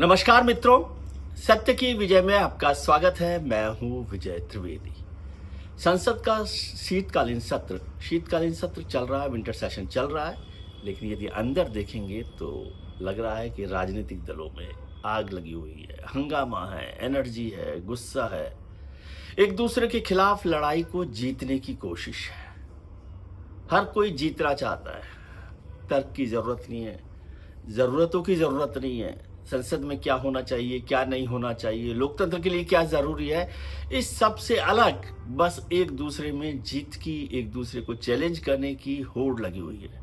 नमस्कार मित्रों, सत्य की विजय में आपका स्वागत है। मैं हूं विजय त्रिवेदी। संसद का शीतकालीन सत्र चल रहा है, विंटर सेशन चल रहा है। लेकिन यदि अंदर देखेंगे तो लग रहा है कि राजनीतिक दलों में आग लगी हुई है, हंगामा है, एनर्जी है, गुस्सा है, एक दूसरे के खिलाफ लड़ाई को जीतने की कोशिश है। हर कोई जीतना चाहता है। तर्क की जरूरत नहीं है, जरूरतों की जरूरत नहीं है। संसद में क्या होना चाहिए, क्या नहीं होना चाहिए, लोकतंत्र के लिए क्या जरूरी है, इस सब से अलग बस एक दूसरे में जीत की, एक दूसरे को चैलेंज करने की होड़ लगी हुई है।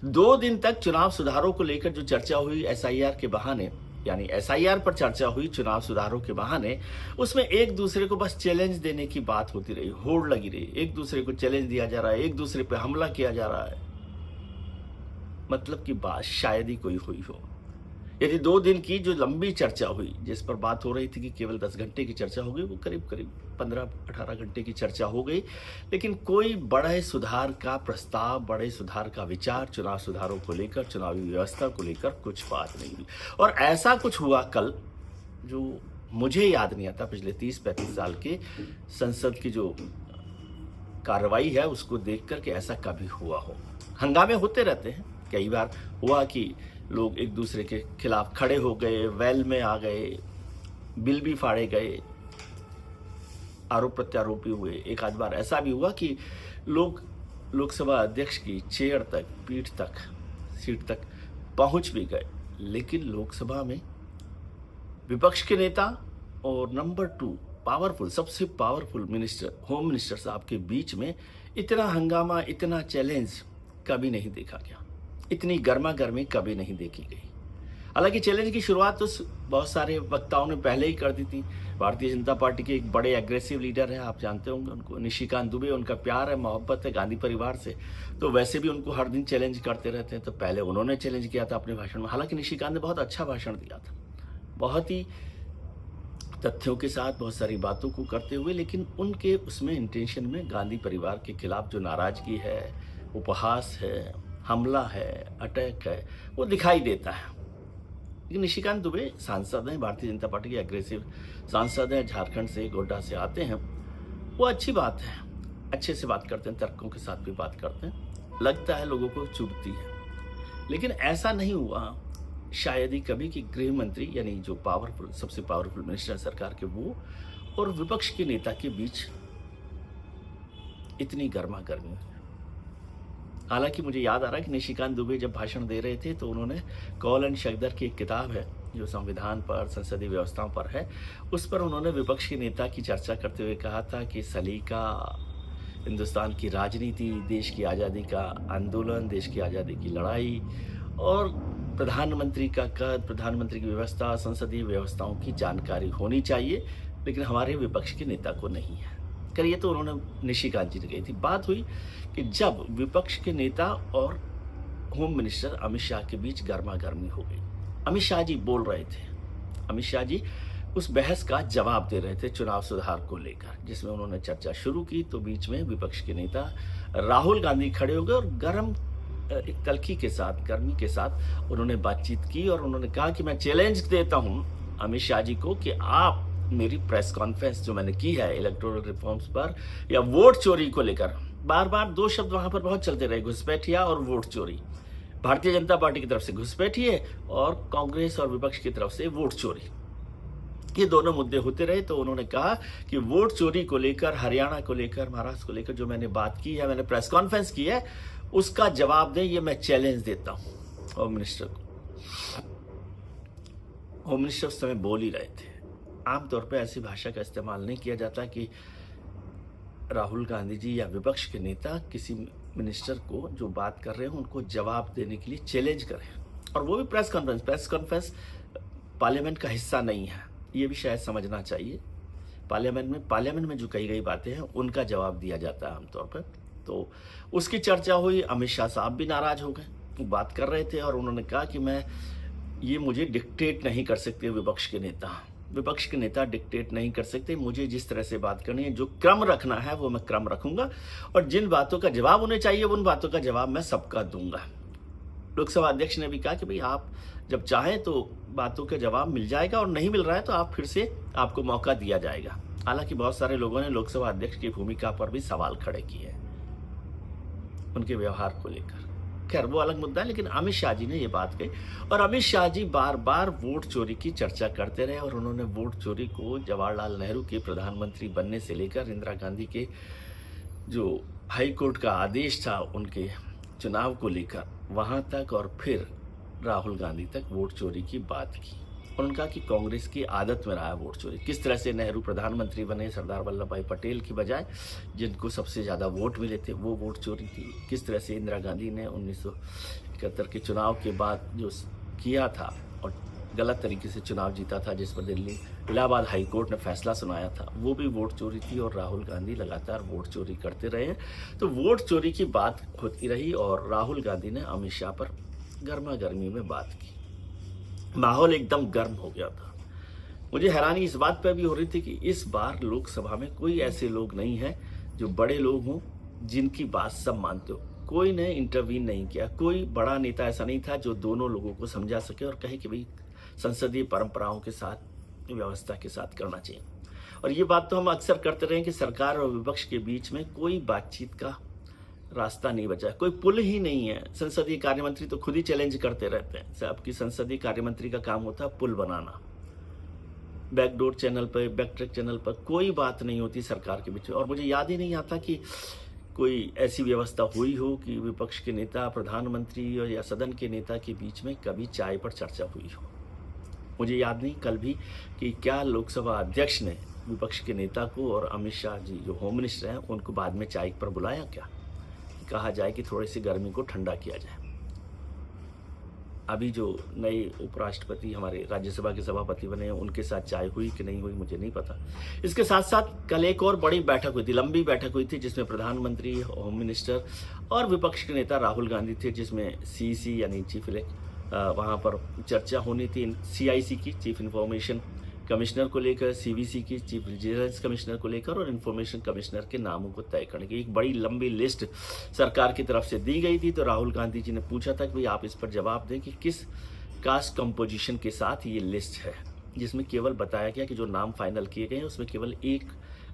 2 दिन तक चुनाव सुधारों को लेकर जो चर्चा हुई एसआईआर के बहाने, यानी एसआईआर पर चर्चा हुई चुनाव सुधारों के बहाने, उसमें एक दूसरे को बस चैलेंज देने की बात होती रही, होड़ लगी रही। एक दूसरे को चैलेंज दिया जा रहा है, एक दूसरे पर हमला किया जा रहा है। मतलब की बात शायद ही कोई हुई हो। यदि 2 दिन की जो लंबी चर्चा हुई, जिस पर बात हो रही थी कि केवल 10 घंटे की चर्चा हो गई, वो करीब 15-18 घंटे की चर्चा हो गई। लेकिन कोई बड़े सुधार का प्रस्ताव, बड़े सुधार का विचार, चुनाव सुधारों को लेकर, चुनावी व्यवस्था को लेकर कुछ बात नहीं हुई। और ऐसा कुछ हुआ कल जो मुझे याद नहीं आता पिछले 30-35 साल के संसद की जो कार्रवाई है उसको देख कर के ऐसा कभी हुआ हो। हंगामे होते रहते हैं। कई बार हुआ कि लोग एक दूसरे के खिलाफ खड़े हो गए, वेल में आ गए, बिल भी फाड़े गए, आरोप प्रत्यारोपी हुए। एक आध बार ऐसा भी हुआ कि लोग लोकसभा अध्यक्ष की चेयर तक, पीठ तक, सीट तक पहुंच भी गए। लेकिन लोकसभा में विपक्ष के नेता और नंबर 2 पावरफुल, सबसे पावरफुल मिनिस्टर, होम मिनिस्टर साहब के बीच में इतना हंगामा, इतना चैलेंज कभी नहीं देखा गया। इतनी गर्मा गर्मी कभी नहीं देखी गई। हालांकि चैलेंज की शुरुआत तो बहुत सारे वक्ताओं ने पहले ही कर दी थी। भारतीय जनता पार्टी के एक बड़े एग्रेसिव लीडर हैं, आप जानते होंगे उनको, निशिकांत दुबे। उनका प्यार है, मोहब्बत है गांधी परिवार से, तो वैसे भी उनको हर दिन चैलेंज करते रहते हैं। तो पहले उन्होंने चैलेंज किया था अपने भाषण में। हालांकि निशिकांत ने बहुत अच्छा भाषण दिया था, बहुत ही तथ्यों के साथ, बहुत सारी बातों को करते हुए। लेकिन उनके उसमें इंटेंशन में गांधी परिवार के खिलाफ जो नाराजगी है, उपहास है, हमला है, अटैक है, वो दिखाई देता है। लेकिन निशिकांत दुबे सांसद हैं, भारतीय जनता पार्टी के एग्रेसिव सांसद हैं, झारखंड से, गोड्डा से आते हैं। वो अच्छी बात है, अच्छे से बात करते हैं, तर्कों के साथ भी बात करते हैं, लगता है लोगों को चुभती है। लेकिन ऐसा नहीं हुआ शायद ही कभी कि गृह मंत्री, यानी जो पावरफुल, सबसे पावरफुल मिनिस्टर सरकार के, वो और विपक्ष के नेता के बीच इतनी गर्मा गर्मी। हालांकि मुझे याद आ रहा है कि निशिकांत दुबे जब भाषण दे रहे थे तो उन्होंने कॉल एंड शगदर की एक किताब है जो संविधान पर, संसदीय व्यवस्थाओं पर है, उस पर उन्होंने विपक्ष के नेता की चर्चा करते हुए कहा था कि सलीका, हिंदुस्तान की राजनीति, देश की आज़ादी का आंदोलन, देश की आज़ादी की लड़ाई और प्रधानमंत्री का कद, प्रधानमंत्री की व्यवस्था, संसदीय व्यवस्थाओं की जानकारी होनी चाहिए, लेकिन हमारे विपक्ष के नेता को नहीं है। करिए तो उन्होंने निशिकांत जी ने कही थी। बात हुई कि जब विपक्ष के नेता और होम मिनिस्टर अमित शाह के बीच गर्मा गर्मी हो गई। अमित शाह जी बोल रहे थे, अमित शाह जी उस बहस का जवाब दे रहे थे चुनाव सुधार को लेकर, जिसमें उन्होंने चर्चा शुरू की। तो बीच में विपक्ष के नेता राहुल गांधी खड़े हो गए और गर्म एक तलखी के साथ, गर्मी के साथ उन्होंने बातचीत की और उन्होंने कहा कि मैं चैलेंज देता हूं अमित शाह जी को कि आप मेरी प्रेस कॉन्फ्रेंस जो मैंने की है इलेक्टोरल रिफॉर्म्स पर या वोट चोरी को लेकर, बार बार 2 शब्द वहां पर बहुत चलते रहे, घुसपैठिया और वोट चोरी। भारतीय जनता पार्टी की तरफ से घुसपैठिए और कांग्रेस और विपक्ष की तरफ से वोट चोरी, ये दोनों मुद्दे होते रहे। तो उन्होंने कहा कि वोट चोरी को लेकर, हरियाणा को लेकर, महाराष्ट्र को लेकर जो मैंने बात की है, मैंने प्रेस कॉन्फ्रेंस की है, उसका जवाब दें, ये मैं चैलेंज देता हूं होम मिनिस्टर को। होम मिनिस्टर उस समय बोल ही रहे थे। आमतौर पर ऐसी भाषा का इस्तेमाल नहीं किया जाता कि राहुल गांधी जी या विपक्ष के नेता किसी मिनिस्टर को जो बात कर रहे हैं उनको जवाब देने के लिए चैलेंज करें, और वो भी प्रेस कॉन्फ्रेंस पार्लियामेंट का हिस्सा नहीं है, ये भी शायद समझना चाहिए। पार्लियामेंट में जो कही गई बातें हैं उनका जवाब दिया जाता है आमतौर पर। तो उसकी चर्चा हुई, अमित शाह साहब भी नाराज हो गए, वो बात कर रहे थे और उन्होंने कहा कि ये मुझे डिक्टेट नहीं कर सकते विपक्ष के नेता डिक्टेट नहीं कर सकते, मुझे जिस तरह से बात करनी है, जो क्रम रखना है वो मैं क्रम रखूंगा, और जिन बातों का जवाब उन्हें चाहिए उन बातों का जवाब मैं सबका दूंगा। लोकसभा अध्यक्ष ने भी कहा कि भाई आप जब चाहें तो बातों का जवाब मिल जाएगा और नहीं मिल रहा है तो आप फिर से आपको मौका दिया जाएगा। हालांकि बहुत सारे लोगों ने लोकसभा अध्यक्ष की भूमिका पर भी सवाल खड़े किए हैं, उनके व्यवहार को लेकर। खैर वो अलग मुद्दा है, लेकिन अमित शाह जी ने ये बात कही और अमित शाह जी बार बार वोट चोरी की चर्चा करते रहे और उन्होंने वोट चोरी को जवाहरलाल नेहरू के प्रधानमंत्री बनने से लेकर इंदिरा गांधी के जो हाई कोर्ट का आदेश था उनके चुनाव को लेकर वहां तक और फिर राहुल गांधी तक वोट चोरी की बात की और उनका कि कांग्रेस की आदत में रहा है वोट चोरी। किस तरह से नेहरू प्रधानमंत्री बने, सरदार वल्लभ भाई पटेल की बजाय जिनको सबसे ज़्यादा वोट मिले थे वो वोट चोरी थी। किस तरह से इंदिरा गांधी ने 1971 के चुनाव के बाद जो किया था और गलत तरीके से चुनाव जीता था, जिस पर दिल्ली इलाहाबाद हाई कोर्ट ने फैसला सुनाया था, वो भी वोट चोरी थी और राहुल गांधी लगातार वोट चोरी करते रहे हैं। तो वोट चोरी की बात होती रही और राहुल गांधी ने अमित शाह पर गर्मा गर्मी में बात की। माहौल एकदम गर्म हो गया था। मुझे हैरानी इस बात पर भी हो रही थी कि इस बार लोकसभा में कोई ऐसे लोग नहीं हैं जो बड़े लोग हों जिनकी बात सब मानते हो। कोई ने इंटरवीन नहीं किया, कोई बड़ा नेता ऐसा नहीं था जो दोनों लोगों को समझा सके और कहे कि भाई संसदीय परंपराओं के साथ, व्यवस्था के साथ करना चाहिए। और ये बात तो हम अक्सर करते रहे कि सरकार और विपक्ष के बीच में कोई बातचीत का रास्ता नहीं बचा, कोई पुल ही नहीं है। संसदीय कार्यमंत्री तो खुद ही चैलेंज करते रहते हैं। सबकी संसदीय कार्यमंत्री का काम होता है पुल बनाना। बैकडोर चैनल पर, बैकट्रैक चैनल पर कोई बात नहीं होती सरकार के बीच में। और मुझे याद ही नहीं आता कि कोई ऐसी व्यवस्था हुई हो कि विपक्ष के नेता, प्रधानमंत्री या सदन के नेता के बीच में कभी चाय पर चर्चा हुई हो। मुझे याद नहीं कल भी कि क्या लोकसभा अध्यक्ष ने विपक्ष के नेता को और अमित शाह जी जो होम मिनिस्टर हैं उनको बाद में चाय पर बुलाया, क्या कहा जाए कि थोड़ी सी गर्मी को ठंडा किया जाए। अभी जो नए उपराष्ट्रपति हमारे राज्यसभा के सभापति बने हैं उनके साथ चाय हुई कि नहीं हुई मुझे नहीं पता। इसके साथ साथ कल एक और बड़ी बैठक हुई थी, लंबी बैठक हुई थी, जिसमें प्रधानमंत्री, होम मिनिस्टर और विपक्ष के नेता राहुल गांधी थे, जिसमें सीईसी यानी चीफ वहाँ पर चर्चा होनी थी सीआईसी की, चीफ इंफॉर्मेशन कमिश्नर को लेकर, सीवीसी की चीफ विजिलेंस कमिश्नर को लेकर और इंफॉर्मेशन कमिश्नर के नामों को तय करने की एक बड़ी लंबी लिस्ट सरकार की तरफ से दी गई थी। तो राहुल गांधी जी ने पूछा था कि भाई आप इस पर जवाब दें कि किस कास्ट कंपोजिशन के साथ ये लिस्ट है, जिसमें केवल बताया गया कि जो नाम फाइनल किए गए हैं उसमें केवल एक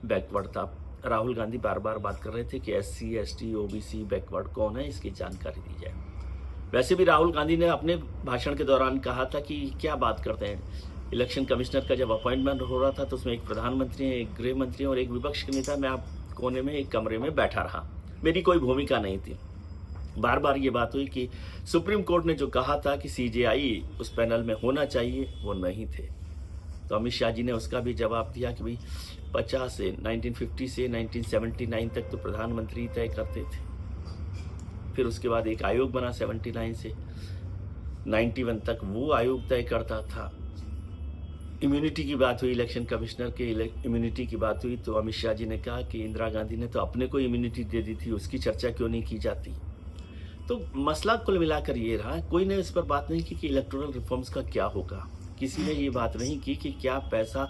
बैकवर्ड था। राहुल गांधी बार बार बात कर रहे थे कि SC ST OBC बैकवर्ड कौन है, इसकी जानकारी दी जाए। वैसे भी राहुल गांधी ने अपने भाषण के दौरान कहा था कि क्या बात करते हैं, इलेक्शन कमिश्नर का जब अपॉइंटमेंट हो रहा था तो उसमें एक प्रधानमंत्री है, एक गृह मंत्री और एक विपक्ष के नेता, मैं आप कोने में एक कमरे में बैठा रहा, मेरी कोई भूमिका नहीं थी। बार बार ये बात हुई कि सुप्रीम कोर्ट ने जो कहा था कि CJI उस पैनल में होना चाहिए वो नहीं थे। तो अमित शाह जी ने उसका भी जवाब दिया कि भाई 1950 से 1979 तक तो प्रधानमंत्री तय करते थे, फिर उसके बाद एक आयोग बना 79 से 91 तक वो आयोग तय करता था। इम्यूनिटी की बात हुई, इलेक्शन कमिश्नर के इम्यूनिटी की बात हुई, तो अमित शाह जी ने कहा कि इंदिरा गांधी ने तो अपने को इम्यूनिटी दे दी थी, उसकी चर्चा क्यों नहीं की जाती। तो मसला कुल मिलाकर ये रहा, कोई ने इस पर बात नहीं की कि इलेक्टोरल रिफॉर्म्स का क्या होगा। किसी ने ये बात नहीं की कि क्या पैसा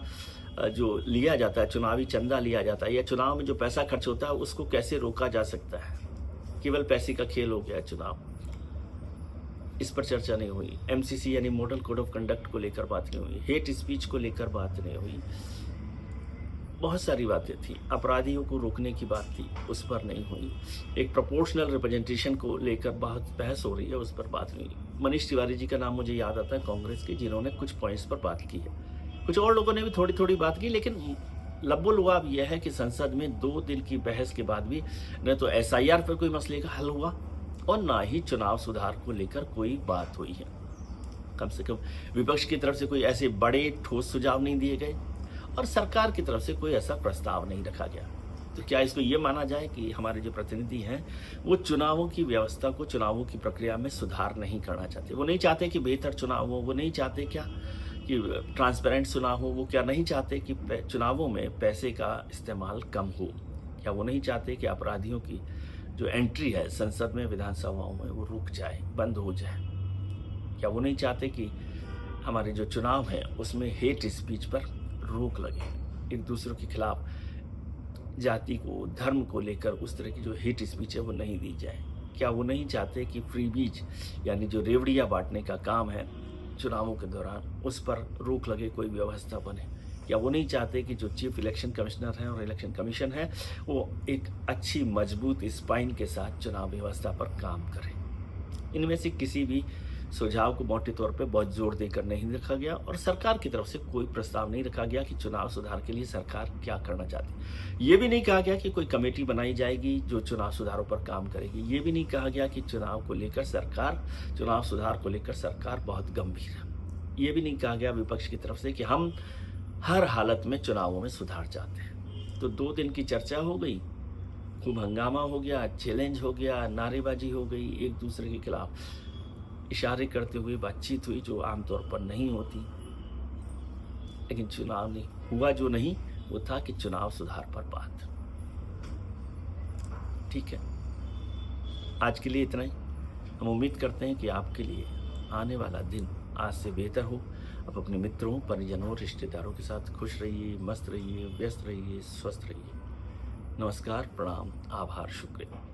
जो लिया जाता है, चुनावी चंदा लिया जाता है या चुनाव में जो पैसा खर्च होता है उसको कैसे रोका जा सकता है। केवल पैसे का खेल हो गया चुनाव, इस पर चर्चा नहीं हुई। MCC यानी मॉडल कोड ऑफ कंडक्ट को लेकर बात नहीं हुई, हेट स्पीच को लेकर बात नहीं हुई, बहुत सारी बातें थी। अपराधियों को रोकने की बात थी, उस पर नहीं हुई। एक प्रोपोर्शनल रिप्रेजेंटेशन को लेकर बहुत बहस हो रही है, उस पर बात नहीं हुई। मनीष तिवारी जी का नाम मुझे याद आता है कांग्रेस के, जिन्होंने कुछ पॉइंट्स पर बात की है। कुछ और लोगों ने भी थोड़ी थोड़ी बात की, लेकिन लब्बुल-लुआब यह है कि संसद में 2 दिन की बहस के बाद भी न तो SIR पर कोई मसले का हल हुआ और ना ही चुनाव सुधार को लेकर कोई बात हुई है। कम से कम विपक्ष की तरफ से कोई ऐसे बड़े ठोस सुझाव नहीं दिए गए और सरकार की तरफ से कोई ऐसा प्रस्ताव नहीं रखा गया। तो क्या इसको ये माना जाए कि हमारे जो प्रतिनिधि हैं वो चुनावों की व्यवस्था को, चुनावों की प्रक्रिया में सुधार नहीं करना चाहते। वो नहीं चाहते कि बेहतर चुनाव हो, वो नहीं चाहते क्या कि ट्रांसपेरेंट चुनाव हो, वो क्या नहीं चाहते कि चुनावों में पैसे का इस्तेमाल कम हो, क्या वो नहीं चाहते कि अपराधियों की जो एंट्री है संसद में, विधानसभाओं में, वो रुक जाए, बंद हो जाए। क्या वो नहीं चाहते कि हमारे जो चुनाव हैं उसमें हेट स्पीच पर रोक लगे, एक दूसरे के खिलाफ जाति को, धर्म को लेकर उस तरह की जो हेट स्पीच है वो नहीं दी जाए। क्या वो नहीं चाहते कि फ्रीबीज यानी जो रेवड़ियाँ बांटने का काम है चुनावों के दौरान उस पर रोक लगे, कोई व्यवस्था बने? क्या वो नहीं चाहते कि जो चीफ इलेक्शन कमिश्नर हैं और इलेक्शन कमीशन है वो एक अच्छी मजबूत स्पाइन के साथ चुनाव व्यवस्था पर काम करें? इनमें से किसी भी सुझाव को मोटे तौर पे बहुत जोर देकर नहीं रखा गया और सरकार की तरफ से कोई प्रस्ताव नहीं रखा गया कि चुनाव सुधार के लिए सरकार क्या करना चाहती है। ये भी नहीं कहा गया कि कोई कमेटी बनाई जाएगी जो चुनाव सुधारों पर काम करेगी। ये भी नहीं कहा गया कि चुनाव सुधार को लेकर सरकार बहुत गंभीर है। ये भी नहीं कहा गया विपक्ष की तरफ से कि हम हर हालत में चुनावों में सुधार चाहते हैं। तो 2 दिन की चर्चा हो गई, खूब हंगामा हो गया, चैलेंज हो गया, नारेबाजी हो गई, एक दूसरे के खिलाफ इशारे करते हुए बातचीत हुई जो आमतौर पर नहीं होती। लेकिन चुनाव नहीं हुआ, जो नहीं वो था कि चुनाव सुधार पर बात। ठीक है, आज के लिए इतना ही। हम उम्मीद करते हैं कि आपके लिए आने वाला दिन आज से बेहतर हो। आप अपने मित्रों, परिजनों, रिश्तेदारों के साथ खुश रहिए, मस्त रहिए, व्यस्त रहिए, स्वस्थ रहिए। नमस्कार, प्रणाम, आभार, शुक्रिया।